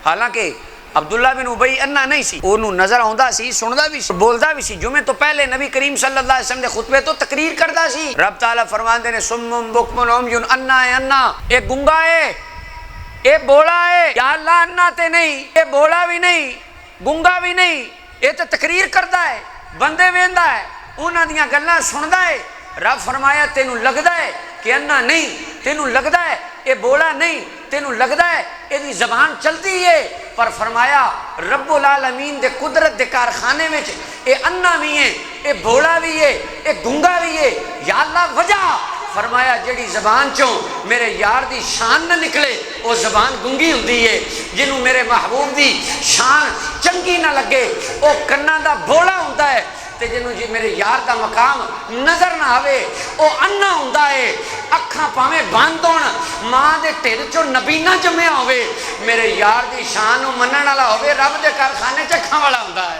हालांकि अब्दुल्ला बिन उबई अन्ना नहीं सी, ओनू नजर आउंदा सी, सुनदा भी सी, बोलदा भी सी। जुमे तो पहले नबी करीम सल्लल्लाहु अलैहि वसल्लम दे खुतबे तो तकरीर करदा सी। रब ताला फरमांदे ने सुम्मुम बुकमुन उम्युन, अन्ना है अन्ना, ए गुंगा है, ए बोला है। या अल्लाह अन्ना ते नहीं, ए बोला भी नहीं, गुंगा भी नहीं, ये तो तकरीर करदा है, बंदे वेंदा है, उन्हां दियां गल्लां सुनदा है। रब फरमाया तेनू लगदा है कि अन्ना नहीं, तेनू लगदा है ये बोला नहीं, तेनू लगदा है ये जबान चलती है, पर फरमाया रब्बुल आलमीन दे कुदरत दे कारखाने में ये अन्ना भी है, ये बोला भी है, ये गुंगा भी है। या अल्लाह वजह फरमाया जेड़ी जबान चों मेरे यार दी शान न निकले वो जबान गुंगी हुंदी है। जिन्हों मेरे महबूब दी शान चंगी ना लगे वो कन्ना दा बोला हुंदा है, ते जिन्हों जी मेरे यार दा मकाम नजर ना आवे वो अन्ना हुंदा है। अखा भावें बंद होण, मां दे ढिड चों नबी ना जम्मिया होवे, मेरे यार दी शान नूं मनण वाला होवे, रब दे कारखाने च अखां वाला हुंदा है।